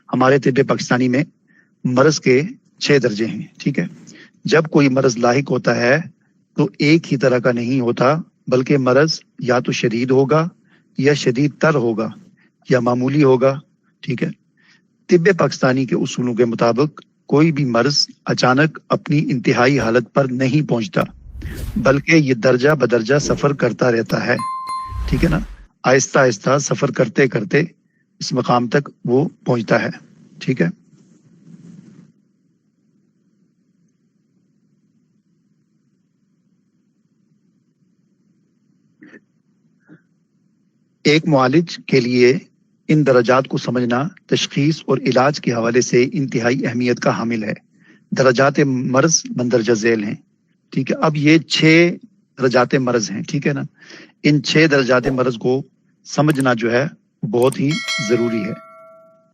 ہمارے طب پاکستانی میں مرض کے 6 درجے ہیں، ٹھیک ہے؟ جب کوئی مرض لاحق ہوتا ہے تو ایک ہی طرح کا نہیں ہوتا، بلکہ مرض یا تو شدید ہوگا یا شدید تر ہوگا یا معمولی ہوگا، ٹھیک ہے؟ طب پاکستانی کے اصولوں کے مطابق کوئی بھی مرض اچانک اپنی انتہائی حالت پر نہیں پہنچتا، بلکہ یہ درجہ بدرجہ سفر کرتا رہتا ہے، ٹھیک ہے نا؟ آہستہ آہستہ سفر کرتے کرتے اس مقام تک وہ پہنچتا ہے، ٹھیک ہے؟ ایک معالج کے لیے ان درجات کو سمجھنا تشخیص اور علاج کے حوالے سے انتہائی اہمیت کا حامل ہے۔ درجات مرض مندرجہ ذیل ہیں، ٹھیک ہے؟ اب یہ 6 درجات مرض ہیں، ٹھیک ہے نا؟ ان 6 درجات مرض کو سمجھنا جو ہے بہت ہی ضروری ہے۔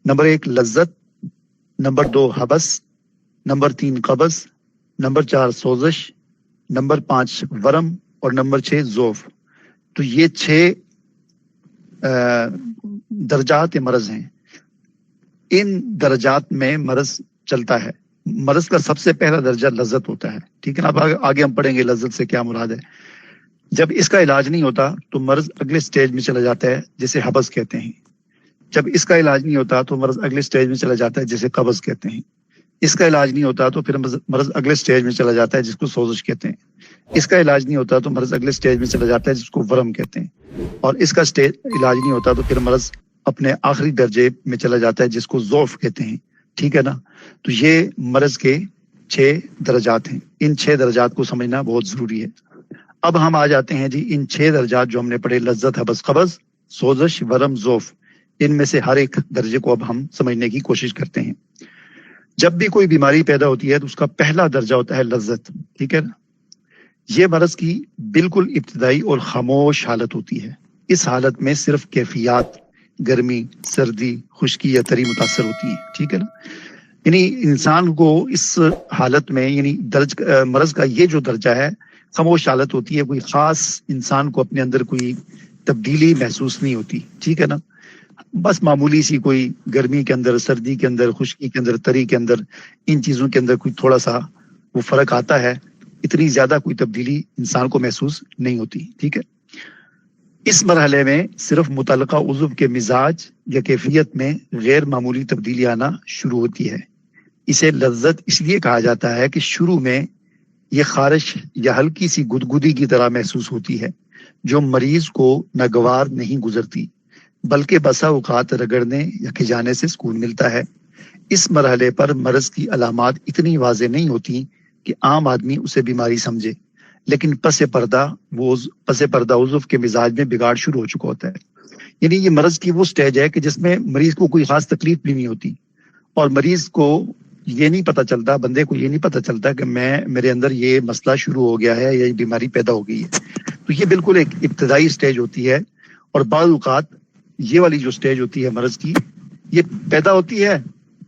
نمبر 1 لذت، نمبر 2 حبس، نمبر 3 قبض، نمبر 4 سوزش، نمبر 5 ورم اور نمبر 6 ضعف۔ تو یہ 6 درجات مرض ہیں۔ ان درجات میں مرض چلتا ہے۔ مرض کا سب سے پہلا درجہ لذت ہوتا ہے، ٹھیک ہے نا؟ اب آگے ہم پڑھیں گے لذت سے کیا مراد ہے۔ جب اس کا علاج نہیں ہوتا تو مرض اگلے سٹیج میں چلا جاتا ہے جسے حبس کہتے ہیں۔ جب اس کا علاج نہیں ہوتا تو مرض اگلے سٹیج میں چلا جاتا ہے جسے قبض کہتے ہیں۔ اس کا علاج نہیں ہوتا تو پھر مرض اگلے سٹیج میں چلا جاتا ہے جس کو سوزش کہتے ہیں۔ اس کا علاج نہیں ہوتا تو مرض اگلے سٹیج میں چلا جاتا ہے جس کو ورم کہتے ہیں۔ اور اس کا علاج نہیں ہوتا تو پھر مرض اپنے آخری درجے میں چلا جاتا ہے جس کو ضعف کہتے ہیں، ٹھیک ہے نا؟ تو یہ مرض کے 6 درجات ہیں۔ ان 6 درجات کو سمجھنا بہت ضروری ہے۔ اب ہم آ جاتے ہیں جی ان 6 درجات جو ہم نے پڑھے، لذت، حبس، قبض، سوزش، ورم، ضعف، ان میں سے ہر ایک درجے کو اب ہم سمجھنے کی کوشش کرتے ہیں۔ جب بھی کوئی بیماری پیدا ہوتی ہے تو اس کا پہلا درجہ ہوتا ہے لذت، ٹھیک ہے نا؟ یہ مرض کی بالکل ابتدائی اور خاموش حالت ہوتی ہے۔ اس حالت میں صرف کیفیات، گرمی، سردی، خشکی یا تری متاثر ہوتی ہیں، ٹھیک ہے نا؟ یعنی انسان کو اس حالت میں، یعنی مرض کا یہ جو درجہ ہے خاموش حالت ہوتی ہے، کوئی خاص انسان کو اپنے اندر کوئی تبدیلی محسوس نہیں ہوتی، ٹھیک ہے نا؟ بس معمولی سی کوئی گرمی کے اندر، سردی کے اندر، خشکی کے اندر، تری کے اندر، ان چیزوں کے اندر کوئی تھوڑا سا وہ فرق آتا ہے، اتنی زیادہ کوئی تبدیلی انسان کو محسوس نہیں ہوتی، ٹھیک ہے؟ اس مرحلے میں صرف متعلقہ عضو کے مزاج یا کیفیت میں غیر معمولی تبدیلی آنا شروع ہوتی ہے۔ اسے لذت اس لیے کہا جاتا ہے کہ شروع میں یہ خارش یا ہلکی سی گدگدی کی طرح محسوس ہوتی ہے جو مریض کو ناگوار نہیں گزرتی، بلکہ بسا اوقات رگڑنے یا کھجانے سے سکون ملتا ہے۔ اس مرحلے پر مرض کی علامات اتنی واضح نہیں ہوتی کہ عام آدمی اسے بیماری سمجھے، لیکن پس پردہ عضو کے مزاج میں بگاڑ شروع ہو چکا ہوتا ہے۔ یعنی یہ مرض کی وہ سٹیج ہے کہ جس میں مریض کو کوئی خاص تکلیف بھی نہیں ہوتی، اور مریض کو یہ نہیں پتہ چلتا، بندے کو یہ نہیں پتہ چلتا کہ میرے اندر یہ مسئلہ شروع ہو گیا ہے یا یہ بیماری پیدا ہو گئی ہے۔ تو یہ بالکل ایک ابتدائی سٹیج ہوتی ہے، اور بعض اوقات یہ والی جو سٹیج ہوتی ہے مرض کی، یہ پیدا ہوتی ہے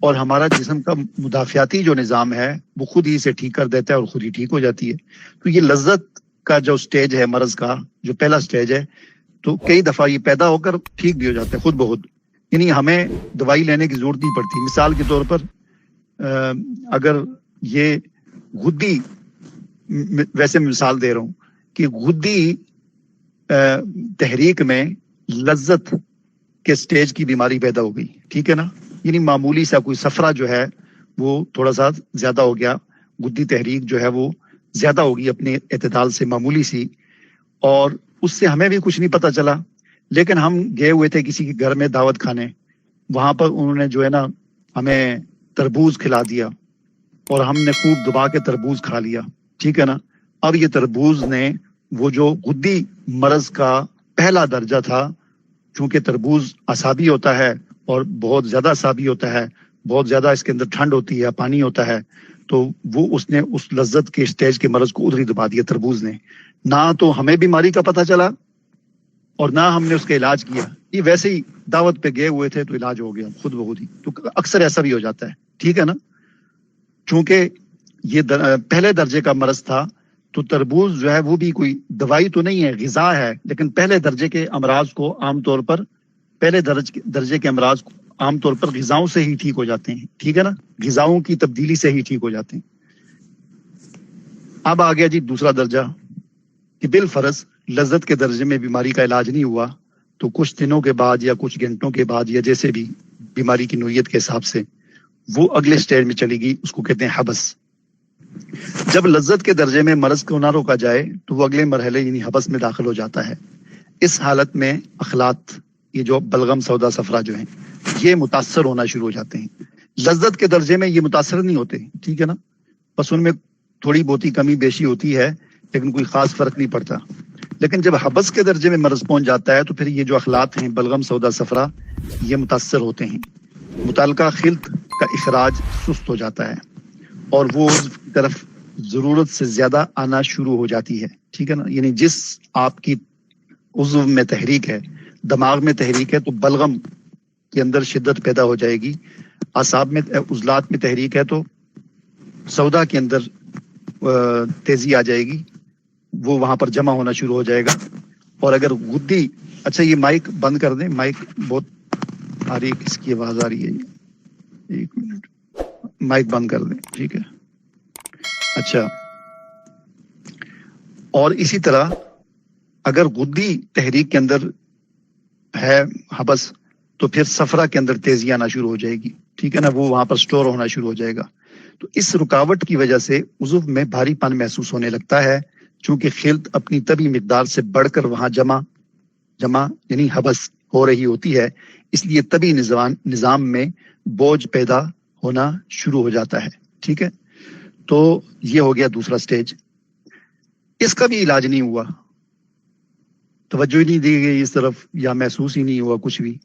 اور ہمارا جسم کا مدافعاتی جو نظام ہے وہ خود ہی اسے ٹھیک کر دیتا ہے اور خود ہی ٹھیک ہو جاتی ہے۔ تو یہ لذت کا جو سٹیج ہے مرض کا، جو پہلا سٹیج ہے، تو کئی دفعہ یہ پیدا ہو کر ٹھیک بھی ہو جاتا ہے خود بخود، یعنی ہمیں دوائی لینے کی ضرورت نہیں پڑتی۔ مثال کے طور پر اگر یہ غدی، ویسے مثال دے رہا ہوں کہ غدی تحریک میں لذت کے سٹیج کی بیماری پیدا ہو گئی، ٹھیک ہے نا؟ یعنی معمولی سا کوئی صفرہ جو ہے وہ تھوڑا سا زیادہ ہو گیا، غدی تحریک جو ہے وہ زیادہ ہوگی اپنے اعتدال سے، معمولی سی، اور اس سے ہمیں بھی کچھ نہیں پتا چلا، لیکن ہم گئے ہوئے تھے کسی کے گھر میں دعوت کھانے، وہاں پر انہوں نے جو ہے نا ہمیں تربوز کھلا دیا اور ہم نے خوب دبا کے تربوز کھا لیا، ٹھیک ہے نا؟ اب یہ تربوز نے وہ جو غدی مرض کا پہلا درجہ تھا، چونکہ تربوز اعصابی ہوتا ہے اور بہت زیادہ اعصابی ہوتا ہے، بہت زیادہ اس کے اندر ٹھنڈ ہوتی ہے، پانی ہوتا ہے، تو وہ اس نے اس لذت کے سٹیج کے مرض کو ادھر ہی دبا دیا تربوز نے۔ نہ تو ہمیں بیماری کا پتہ چلا اور نہ ہم نے اس کا علاج کیا، یہ ویسے ہی دعوت پہ گئے ہوئے تھے تو علاج ہو گیا خود بخود ہی۔ تو اکثر ایسا بھی ہو جاتا ہے، ٹھیک ہے نا؟ چونکہ یہ پہلے درجے کا مرض تھا تو تربوز جو ہے وہ بھی کوئی دوائی تو نہیں ہے، غذا ہے، لیکن پہلے درجے کے امراض کو عام طور پر، پہلے درجے کے امراض کو عام طور پر غذاؤں سے ہی ٹھیک ہو جاتے ہیں، ٹھیک ہے نا، غذاؤں کی تبدیلی سے ہی ٹھیک ہو جاتے ہیں۔ اب آ گیا جی دوسرا درجہ کہ بالفرض لذت کے درجے میں بیماری کا علاج نہیں ہوا تو کچھ دنوں کے بعد یا کچھ گھنٹوں کے بعد یا جیسے بھی بیماری کی نوعیت کے حساب سے وہ اگلے سٹیج میں چلے گی، اس کو کہتے ہیں حبس۔ جب لذت کے درجے میں مرض کو نہ روکا جائے تو وہ اگلے مرحلے یعنی حبس میں داخل ہو جاتا ہے۔ اس حالت میں اخلاط، یہ جو بلغم سودا صفرا جو ہیں، یہ متاثر ہونا شروع ہو جاتے ہیں۔ لذت کے درجے میں یہ متاثر نہیں ہوتے، ٹھیک ہے نا، بس ان میں تھوڑی بہت ہی کمی بیشی ہوتی ہے لیکن کوئی خاص فرق نہیں پڑتا۔ لیکن جب حبس کے درجے میں مرض پہنچ جاتا ہے تو پھر یہ جو اخلاط ہیں بلغم سودا صفرا یہ متاثر ہوتے ہیں، متعلقہ خلط کا اخراج سست ہو جاتا ہے اور وہ عضو کی طرف ضرورت سے زیادہ آنا شروع ہو جاتی ہے، ٹھیک ہے نا، یعنی جس آپ کی عضو میں تحریک ہے، دماغ میں تحریک ہے تو بلغم کے اندر شدت پیدا ہو جائے گی، اعصاب میں عضلات میں تحریک ہے تو سودا کے اندر تیزی آ جائے گی، وہ وہاں پر جمع ہونا شروع ہو جائے گا۔ اور اگر غدی، اچھا یہ مائک بند کر دیں، مائک بہت آ رہی ہے، کس کی آواز آ رہی ہے، ایک منٹ، مائک بند کر دیں، ٹھیک ہے۔ اچھا، اور اسی طرح اگر غدی تحریک کے اندر ہے حبس تو پھر صفرا کے اندر تیزی آنا شروع ہو جائے گی، ٹھیک ہے نا، وہ وہاں پر سٹور ہونا شروع ہو جائے گا۔ تو اس رکاوٹ کی وجہ سے عضو میں بھاری پن محسوس ہونے لگتا ہے، چونکہ خلط اپنی طبی مقدار سے بڑھ کر وہاں جمع یعنی حبس ہو رہی ہوتی ہے، اس لیے طبی نظام میں بوجھ پیدا ہونا شروع ہو جاتا ہے، ٹھیک ہے۔ تو یہ ہو گیا دوسرا سٹیج۔ اس کا بھی علاج نہیں ہوا، توجہ ہی نہیں دی گئی اس طرف یا محسوس ہی نہیں ہوا کچھ بھی،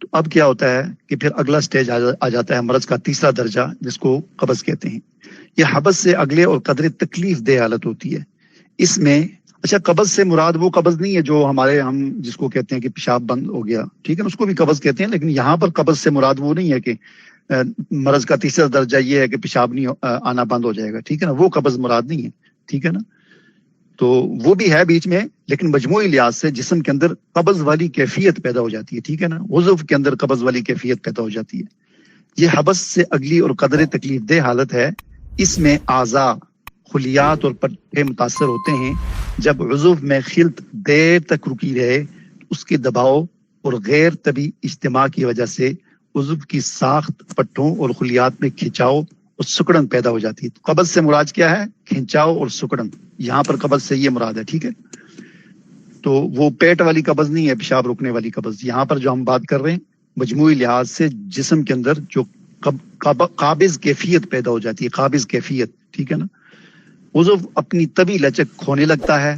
تو اب کیا ہوتا ہے کہ پھر اگلا سٹیج آ جاتا ہے مرض کا تیسرا درجہ، جس کو قبض کہتے ہیں۔ یہ حبس سے اگلے اور قدر تکلیف دہ حالت ہوتی ہے۔ اس میں اچھا قبض سے مراد وہ قبض نہیں ہے جو ہم جس کو کہتے ہیں کہ پیشاب بند ہو گیا، ٹھیک ہے نا، اس کو بھی قبض کہتے ہیں، لیکن یہاں پر قبض سے مراد وہ نہیں ہے کہ مرض کا تیسرا درجہ یہ ہے کہ پیشاب نہیں آنا بند ہو جائے گا، ٹھیک ہے نا، وہ قبض مراد نہیں ہے، ٹھیک ہے نا۔ تو وہ بھی ہے بیچ میں، لیکن مجموعی لحاظ سے جسم کے اندر قبض والی کیفیت پیدا ہو جاتی ہے، ٹھیک ہے نا، عضو کے اندر قبض والی کیفیت پیدا ہو جاتی ہے۔ یہ حبس سے اگلی اور قدر تکلیف دہ حالت ہے۔ اس میں اعضاء، خلیات اور پٹھے متاثر ہوتے ہیں۔ جب عضو میں خلط دیر تک رکی رہے، اس کے دباؤ اور غیر طبی اجتماع کی وجہ سے عضو کی ساخت، پٹھوں اور خلیات میں کھنچاؤ اور سکڑن پیدا ہو جاتی ہے۔ قبض سے مراد کیا ہے؟ کھنچاؤ اور سکڑن، یہاں پر قبض سے یہ مراد ہے، ٹھیک ہے۔ تو وہ پیٹ والی قبض نہیں ہے، پیشاب روکنے والی قبض، یہاں پر جو ہم بات کر رہے ہیں مجموعی لحاظ سے جسم کے اندر جو قابض کیفیت پیدا ہو جاتی ہے، قابض کیفیت، ٹھیک ہے نا، عضو اپنی طبی لچک کھونے لگتا ہے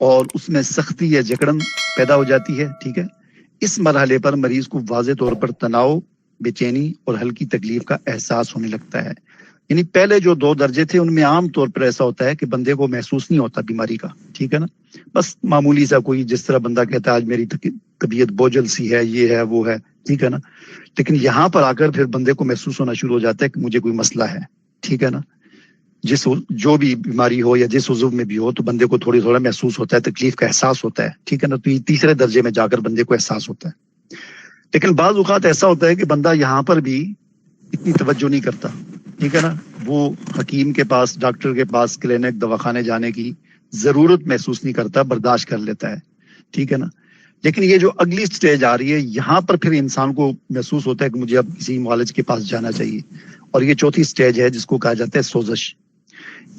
اور اس میں سختی یا جکڑن پیدا ہو جاتی ہے، ٹھیک ہے۔ اس مرحلے پر مریض کو واضح طور پر تناؤ، بے چینی اور ہلکی تکلیف کا احساس ہونے لگتا ہے۔ یعنی پہلے جو 2 درجے تھے ان میں عام طور پر ایسا ہوتا ہے کہ بندے کو محسوس نہیں ہوتا بیماری کا، ٹھیک ہے نا، بس معمولی سا کوئی جس طرح بندہ کہتا ہے آج میری طبیعت بوجھل سی ہے، یہ ہے وہ ہے، ٹھیک ہے نا، لیکن یہاں پر آ کر پھر بندے کو محسوس ہونا شروع ہو جاتا ہے کہ مجھے کوئی مسئلہ ہے، ٹھیک ہے نا، جو بھی بیماری ہو یا جس عضو میں بھی ہو تو بندے کو تھوڑا محسوس ہوتا ہے، تکلیف کا احساس ہوتا ہے، ٹھیک ہے نا۔ تو یہ تیسرے درجے میں جا کر بندے کو احساس ہوتا ہے۔ لیکن بعض اوقات ایسا ہوتا ہے کہ بندہ یہاں پر بھی اتنی توجہ نہیں کرتا، ٹھیک ہے نا، وہ حکیم کے پاس، ڈاکٹر کے پاس، کلینک، دواخانے جانے کی ضرورت محسوس نہیں کرتا، برداشت کر لیتا ہے، ٹھیک ہے نا۔ لیکن یہ جو اگلی سٹیج آ رہی ہے، یہاں پر پھر انسان کو محسوس ہوتا ہے کہ مجھے اب کسی معالج کے پاس جانا چاہیے، اور یہ چوتھی سٹیج ہے جس کو کہا جاتا ہے سوزش۔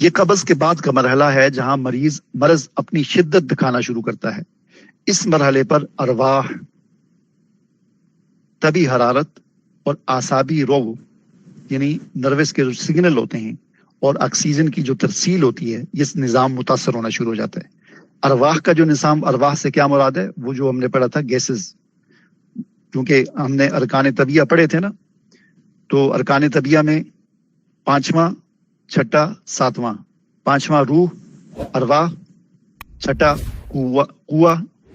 یہ قبض کے بعد کا مرحلہ ہے جہاں مرض اپنی شدت دکھانا شروع کرتا ہے۔ اس مرحلے پر ارواح، طبی حرارت اور اعصابی رو یعنی نروس کے جو سگنل ہوتے ہیں اور آکسیجن کی جو ترسیل ہوتی ہے، یہ نظام متاثر ہونا شروع ہو جاتا ہے۔ ارواح کا جو نظام، ارواح سے کیا مراد ہے؟ وہ جو ہم نے پڑھا تھا گیسز، کیونکہ ہم نے ارکان طبیعہ پڑھے تھے نا، تو ارکان طبیعہ میں 5واں، 6واں، 7واں، 5واں روح، ارواح، 6واں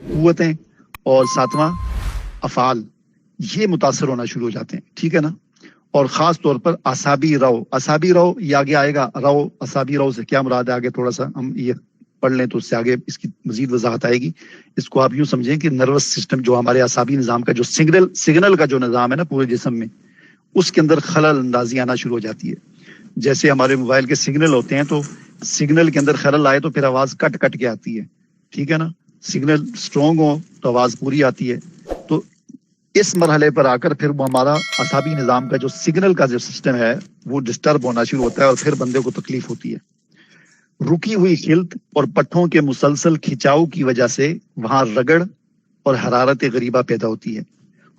قوتیں، اور 7واں افعال، یہ متاثر ہونا شروع ہو جاتے ہیں، ٹھیک ہے نا۔ اور خاص طور پر اعصابی رو، یہ آگے آئے گا، رو، اعصابی رو سے کیا مراد ہے آگے تھوڑا سا ہم یہ پڑھ لیں تو اس سے آگے اس کی مزید وضاحت آئے گی. اس کو آپ یوں سمجھیں کہ نروس سسٹم جو ہمارے اعصابی نظام کا جو سگنل کا جو نظام ہے نا پورے جسم میں, اس کے اندر خلل اندازی آنا شروع ہو جاتی ہے. جیسے ہمارے موبائل کے سگنل ہوتے ہیں تو سگنل کے اندر خلل آئے تو پھر آواز کٹ کٹ کے آتی ہے, ٹھیک ہے نا. سگنل اسٹرانگ ہو تو آواز پوری آتی ہے. تو اس مرحلے پر آ کر پھر وہ ہمارا اعصابی نظام کا جو سگنل کا جو سسٹم ہے وہ ڈسٹرب ہونا شروع ہوتا ہے اور پھر بندے کو تکلیف ہوتی ہے. رکی ہوئی خلط اور پٹھوں کے مسلسل کھچاؤ کی وجہ سے وہاں رگڑ اور حرارت غریبہ پیدا ہوتی ہے.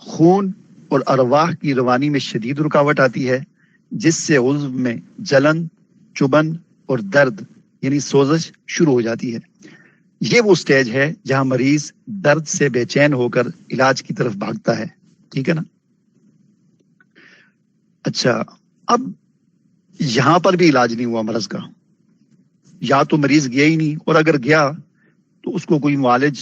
خون اور ارواح کی روانی میں شدید رکاوٹ آتی ہے, جس سے عضو میں جلن, چبھن اور درد یعنی سوزش شروع ہو جاتی ہے. یہ وہ سٹیج ہے جہاں مریض درد سے بے چین ہو کر علاج کی طرف بھاگتا ہے, ٹھیک ہے نا. اچھا, اب یہاں پر بھی علاج نہیں ہوا مرض کا, یا تو مریض گیا ہی نہیں, اور اگر گیا تو اس کو کوئی معالج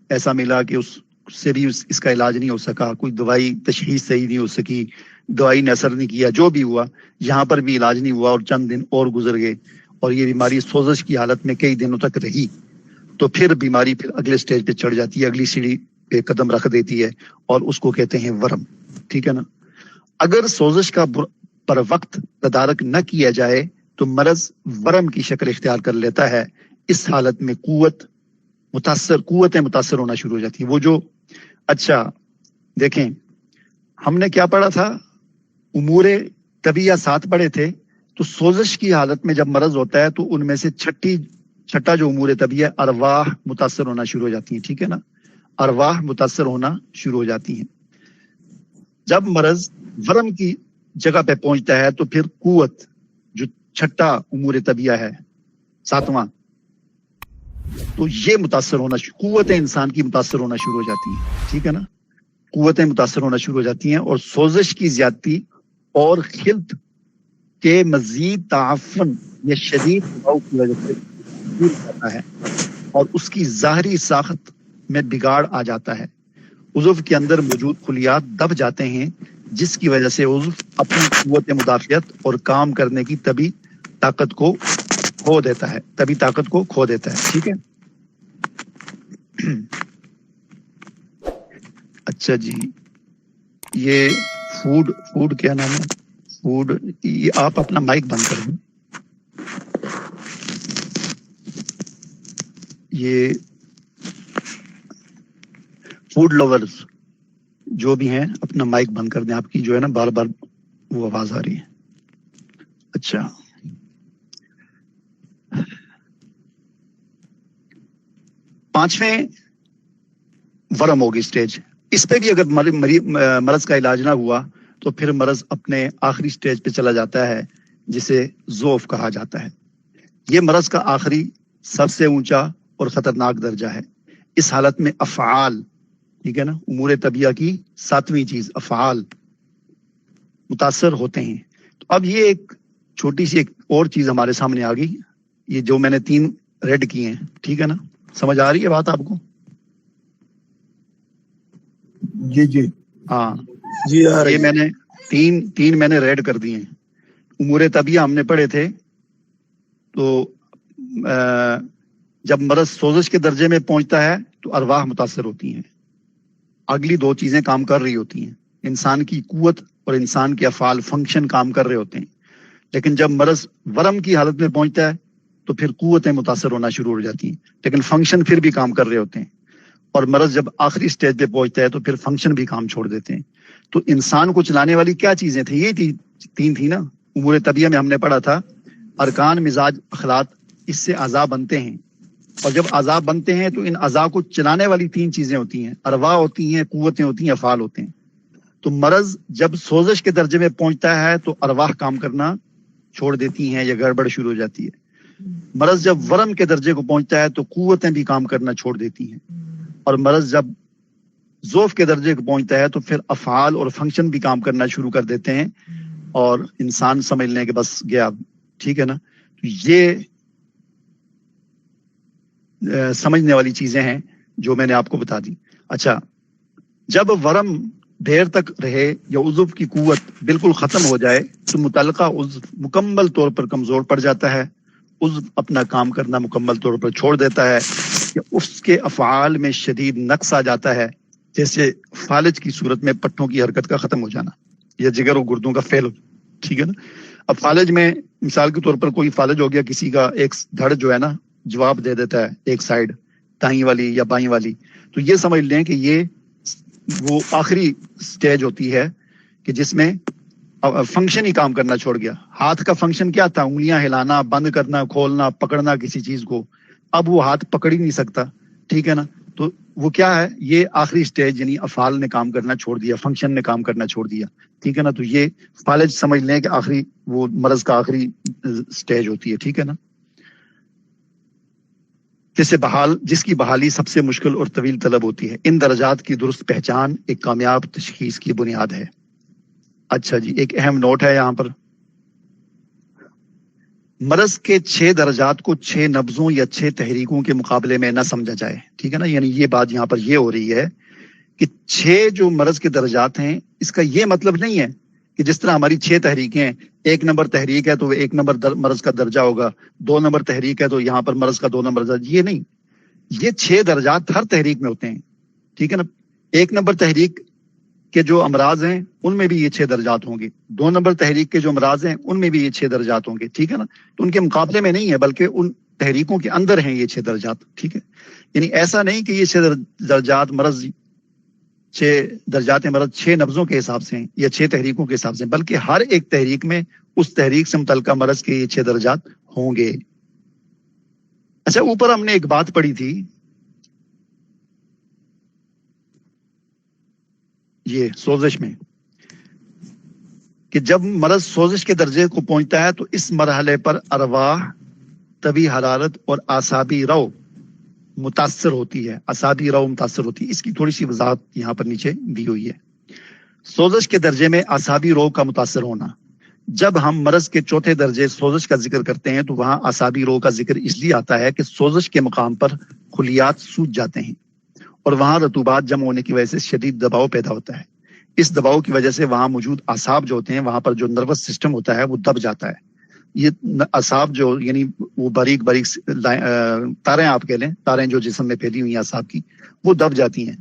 ایسا ملا کہ اس سے بھی اس کا علاج نہیں ہو سکا, کوئی دوائی تشخیص صحیح نہیں ہو سکی, دوائی نے اثر نہیں کیا, جو بھی ہوا یہاں پر بھی علاج نہیں ہوا اور چند دن اور گزر گئے اور یہ بیماری سوزش کی حالت میں کئی دنوں تک رہی, تو پھر بیماری پھر اگلے سٹیج پہ چڑھ جاتی ہے, اگلی سیڑھی پہ قدم رکھ دیتی ہے اور اس کو کہتے ہیں ورم, ٹھیک ہے نا. اگر سوزش کا پر وقت تدارک نہ کیا جائے تو مرض ورم کی شکل اختیار کر لیتا ہے. اس حالت میں قوتیں متاثر ہونا شروع ہو جاتی ہیں. وہ جو اچھا دیکھیں, ہم نے کیا پڑھا تھا, امور طبیعہ 7 پڑھے تھے. تو سوزش کی حالت میں جب مرض ہوتا ہے تو ان میں سے چھٹا جو امور طبیعہ ارواح متاثر ہونا شروع ہو جاتی ہیں, ٹھیک ہے نا. ارواح متاثر ہونا شروع ہو جاتی ہیں. جب مرض ورم کی جگہ پہ پہنچتا ہے تو پھر قوت جو چھٹا امور طبیعہ ہے 7واں, تو یہ متاثر ہونا قوتیں انسان کی متاثر ہونا شروع ہو جاتی ہیں, ٹھیک ہے نا. قوتیں متاثر ہونا شروع ہو جاتی ہیں اور سوزش کی زیادتی اور خلط کے مزید تعفن یا شدید دباؤ کی وجہ سے جاتا ہے اور اس کی ظاہری ساخت میں بگاڑ آ جاتا ہے. عضو کے اندر موجود خلیات دب جاتے ہیں, جس کی وجہ سے عضو اپنی قوت مدافعت اور کام کرنے کی طبی طاقت کو کھو دیتا ہے, ٹھیک ہے. اچھا جی, یہ فوڈ کیا نام ہے, فوڈ, یہ آپ اپنا مائک بند کر دیں. یہ فوڈ لورز جو بھی ہیں اپنا مائک بند کر دیں, آپ کی جو ہے نا بار بار وہ آواز آ رہی ہے. اچھا, پانچویں ورم ہوگی سٹیج. اس پہ بھی اگر مرض کا علاج نہ ہوا تو پھر مرض اپنے آخری سٹیج پہ چلا جاتا ہے جسے ضعف کہا جاتا ہے. یہ مرض کا آخری سب سے اونچا اور خطرناک درجہ ہے. اس حالت میں افعال, ٹھیک ہے نا, امور طبیعہ کی 7ویں چیز افعال متاثر ہوتے ہیں. تو اب یہ ایک چھوٹی سی ایک اور چیز ہمارے سامنے آ گئی, یہ جو میں نے 3 ریڈ کی ہیں, ٹھیک ہے نا. سمجھ آ رہی ہے بات آپ کو؟ جی ہاں جی, یہ میں نے تین میں نے ریڈ کر دی ہیں. امور طبیعہ ہم نے پڑھے تھے. تو جب مرض سوزش کے درجے میں پہنچتا ہے تو ارواح متاثر ہوتی ہیں. اگلی 2 چیزیں کام کر رہی ہوتی ہیں, انسان کی قوت اور انسان کے افعال فنکشن کام کر رہے ہوتے ہیں. لیکن جب مرض ورم کی حالت میں پہنچتا ہے تو پھر قوتیں متاثر ہونا شروع ہو جاتی ہیں, لیکن فنکشن پھر بھی کام کر رہے ہوتے ہیں. اور مرض جب آخری سٹیج پہ پہنچتا ہے تو پھر فنکشن بھی کام چھوڑ دیتے ہیں. تو انسان کو چلانے والی کیا چیزیں تھیں؟ یہ 3 تھی نا. امور طبیعہ میں ہم نے پڑھا تھا ارکان, مزاج, اخلاق, اس سے اعضاء بنتے ہیں. اور جب اعضاء بنتے ہیں تو ان اعضاء کو چلانے والی 3 چیزیں ہوتی ہیں, ارواح ہوتی ہیں, قوتیں ہوتی ہیں, افعال ہوتے ہیں. تو مرض جب سوزش کے درجے میں پہنچتا ہے تو ارواح کام کرنا چھوڑ دیتی ہیں یا گڑبڑ شروع ہو جاتی ہے. مرض جب ورم کے درجے کو پہنچتا ہے تو قوتیں بھی کام کرنا چھوڑ دیتی ہیں. اور مرض جب ضعف کے درجے کو پہنچتا ہے تو پھر افعال اور فنکشن بھی کام کرنا شروع کر دیتے ہیں اور انسان سمجھ لیں کہ بس گیا, ٹھیک ہے نا. تو یہ سمجھنے والی چیزیں ہیں جو میں نے آپ کو بتا دی. اچھا, جب ورم دیر تک رہے یا عضو کی قوت بالکل ختم ہو جائے تو متعلقہ عضو مکمل طور پر کمزور پڑ جاتا ہے عضو اپنا کام کرنا مکمل طور پر چھوڑ دیتا ہے یا اس کے افعال میں شدید نقص آ جاتا ہے، جیسے فالج کی صورت میں پٹھوں کی حرکت کا ختم ہو جانا یا جگر و گردوں کا فیل، ٹھیک ہے نا. اب فالج میں مثال کے طور پر کوئی فالج ہو گیا، کسی کا ایک دھڑ جو ہے نا جواب دے دیتا ہے ایک سائیڈ دائیں والی یا بائیں والی، تو یہ سمجھ لیں کہ یہ وہ آخری سٹیج ہوتی ہے کہ جس میں فنکشن ہی کام کرنا چھوڑ گیا. ہاتھ کا فنکشن کیا تھا؟ انگلیاں ہلانا، بند کرنا، کھولنا، پکڑنا کسی چیز کو. اب وہ ہاتھ پکڑ ہی نہیں سکتا، ٹھیک ہے نا. تو وہ کیا ہے؟ یہ آخری سٹیج یعنی افعال نے کام کرنا چھوڑ دیا، فنکشن نے کام کرنا چھوڑ دیا، ٹھیک ہے نا. تو یہ فالج سمجھ لیں کہ آخری وہ مرض کا آخری سٹیج ہوتی ہے، ٹھیک ہے نا. جس کی بحالی سب سے مشکل اور طویل طلب ہوتی ہے. ان درجات کی درست پہچان ایک کامیاب تشخیص کی بنیاد ہے. اچھا جی، ایک اہم نوٹ ہے یہاں پر، مرض کے 6 درجات کو 6 نبضوں یا 6 تحریکوں کے مقابلے میں نہ سمجھا جائے، ٹھیک ہے نا. یعنی یہ بات یہاں پر یہ ہو رہی ہے کہ 6 جو مرض کے درجات ہیں، اس کا یہ مطلب نہیں ہے کہ جس طرح ہماری 6 تحریکیں ہیں، 1 نمبر تحریک ہے تو 1 نمبر مرض کا درجہ ہوگا، 2 نمبر تحریک ہے تو یہاں پر مرض کا 2 نمبر درجہ. یہ نہیں، یہ 6 درجات ہر تحریک میں ہوتے ہیں، ٹھیک ہے نا. 1 نمبر تحریک کے جو امراض ہیں ان میں بھی یہ 6 درجات ہوں گے، 2 نمبر تحریک کے جو امراض ہیں ان میں بھی یہ 6 درجات ہوں گے، ٹھیک ہے نا. تو ان کے مقابلے میں نہیں ہے، بلکہ ان تحریکوں کے اندر ہیں یہ 6 درجات، ٹھیک ہے. یعنی ایسا نہیں کہ یہ 6 درجات مرض 6 درجات مرض 6 نبضوں کے حساب سے ہیں یا 6 تحریکوں کے حساب سے، بلکہ ہر ایک تحریک میں اس تحریک سے متعلقہ مرض کے یہ 6 درجات ہوں گے. اچھا، اوپر ہم نے ایک بات پڑھی تھی، یہ سوزش میں، کہ جب مرض سوزش کے درجے کو پہنچتا ہے تو اس مرحلے پر ارواح، طبی حرارت اور اعصابی رو متاثر ہوتی ہے. اعصابی رو متاثر ہوتی ہے، اس کی تھوڑی سی وضاحت یہاں پر نیچے دی ہوئی ہے. سوزش کے درجے میں اعصابی رو کا متاثر ہونا. جب ہم مرض کے 4تھے درجے سوزش کا ذکر کرتے ہیں تو وہاں اعصابی رو کا ذکر اس لیے آتا ہے کہ سوزش کے مقام پر خلیات سوج جاتے ہیں اور وہاں رطوبات جمع ہونے کی وجہ سے شدید دباؤ پیدا ہوتا ہے. اس دباؤ کی وجہ سے وہاں موجود اعصاب جو ہوتے ہیں، وہاں پر جو نروس سسٹم ہوتا ہے وہ دب جاتا ہے. یہ اعصاب جو یعنی وہ باریک باریک تاریں آپ کہہ لیں، تاریں جو جسم میں پھیلی ہوئی ہیں اعصاب کی، وہ دب جاتی ہیں.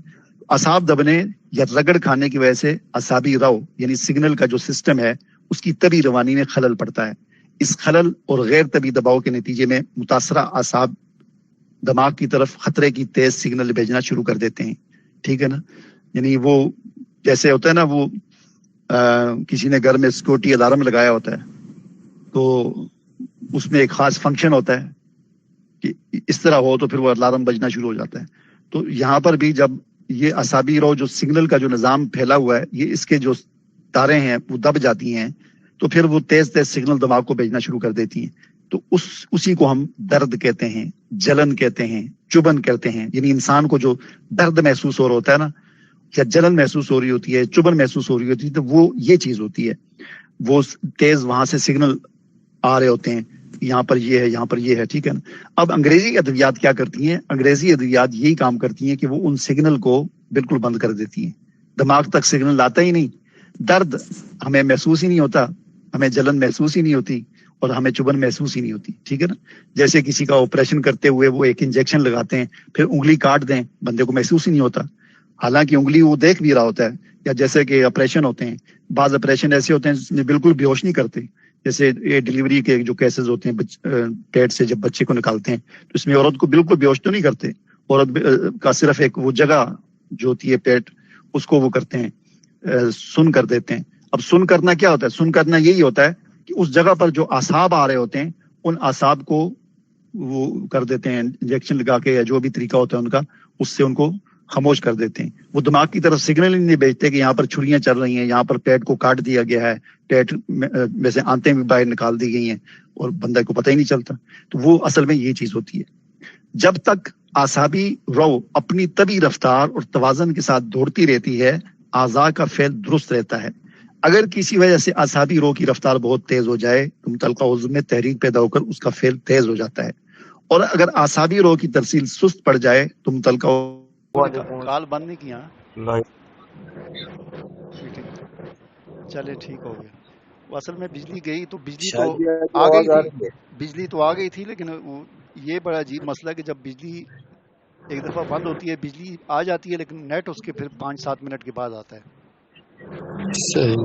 اعصاب دبنے یا رگڑ کھانے کی وجہ سے اعصابی رو یعنی سگنل کا جو سسٹم ہے اس کی طبی روانی میں خلل پڑتا ہے. اس خلل اور غیر طبی دباؤ کے نتیجے میں متاثرہ اعصاب دماغ کی طرف خطرے کی تیز سگنل بھیجنا شروع کر دیتے ہیں، ٹھیک ہے نا. یعنی وہ جیسے ہوتا ہے نا، وہ کسی نے گھر میں سیکورٹی الارم لگایا ہوتا ہے تو اس میں ایک خاص فنکشن ہوتا ہے کہ اس طرح ہو تو پھر وہ الارم بجنا شروع ہو جاتا ہے. تو یہاں پر بھی جب یہ اعصابی رو جو سگنل کا جو نظام پھیلا ہوا ہے، یہ اس کے جو تاریں ہیں وہ دب جاتی ہیں تو پھر وہ تیز تیز سگنل دماغ کو بھیجنا شروع کر دیتی ہیں. تو اسی کو ہم درد کہتے ہیں، جلن کہتے ہیں، چبھن کہتے ہیں. یعنی انسان کو جو درد محسوس ہو رہا ہوتا ہے نا، یا جلن محسوس ہو رہی ہوتی ہے، چبھن محسوس ہو رہی ہوتی ہے، تو وہ یہ چیز ہوتی ہے. وہ تیز وہاں سے سگنل آ رہے ہوتے ہیں، یہاں پر یہ ہے، یہاں پر یہ ہے، ٹھیک ہے نا. اب انگریزی ادویات کیا کرتی ہیں؟ انگریزی ادویات یہی کام کرتی ہیں کہ وہ ان سگنل کو بالکل بند کر دیتی ہیں. دماغ تک سگنل لاتا ہی نہیں، درد ہمیں محسوس ہی نہیں ہوتا، ہمیں جلن محسوس ہی نہیں ہوتی اور ہمیں چبھن محسوس ہی نہیں ہوتی، ٹھیک ہے نا. جیسے کسی کا آپریشن کرتے ہوئے وہ ایک انجیکشن لگاتے ہیں، پھر انگلی کاٹ دیں، بندے کو محسوس ہی نہیں ہوتا، حالانکہ انگلی وہ دیکھ بھی رہا ہوتا ہے. یا جیسے کہ آپریشن ہوتے ہیں، بعض آپریشن ایسے ہوتے ہیں جس میں بالکل بیہوش نہیں کرتے. جیسے یہ ڈلیوری کے جو کیسز ہوتے ہیں، پیٹ سے جب بچے کو نکالتے ہیں تو اس میں عورت کو بالکل بیہوش تو نہیں کرتے، عورت کا صرف ایک وہ جگہ جو ہوتی ہے پیٹ، اس کو وہ کرتے ہیں، سن کر دیتے ہیں. اب سن کرنا کیا ہوتا ہے؟ سن کرنا یہی ہوتا ہے کہ اس جگہ پر جو اعصاب آ رہے ہوتے ہیں ان اعصاب کو وہ کر دیتے ہیں انجیکشن لگا کے یا جو بھی طریقہ ہوتا ہے ان کا، اس سے ان کو خاموش کر دیتے ہیں. وہ دماغ کی طرف سگنل ہی نہیں بھیجتے کہ یہاں پر چھریاں چل رہی ہیں، یہاں پر پیٹ کو کاٹ دیا گیا ہے، پیٹ میں سے آنتیں بھی باہر نکال دی گئی ہیں اور بندے کو پتہ ہی نہیں چلتا. تو وہ اصل میں یہ چیز ہوتی ہے. جب تک اعصابی رو اپنی طبی رفتار اور توازن کے ساتھ دوڑتی رہتی ہے، اعضاء کا فعل درست رہتا ہے. اگر کسی وجہ سے اعصابی رو کی رفتار بہت تیز ہو جائے تو متعلقہ عضو میں تحریک پیدا ہو کر اس کا فعل تیز ہو جاتا ہے، اور اگر اعصابی رو کی ترسیل سست پڑ جائے تو متعلقہ کال بند نہیں کیا. چلے ٹھیک ہو گیا. وہ اصل میں بجلی گئی تو بجلی تو شاید جی آپ کی آ گئی آواز آ تھی، رہی ہے؟ بجلی تو آ گئی تھی، لیکن یہ بڑا عجیب مسئلہ ہے کہ جب بجلی ایک دفعہ بند ہوتی ہے، بجلی آ جاتی ہے لیکن نیٹ اس کے پھر 5-7 منٹ کے بعد آتا ہے. صحیح.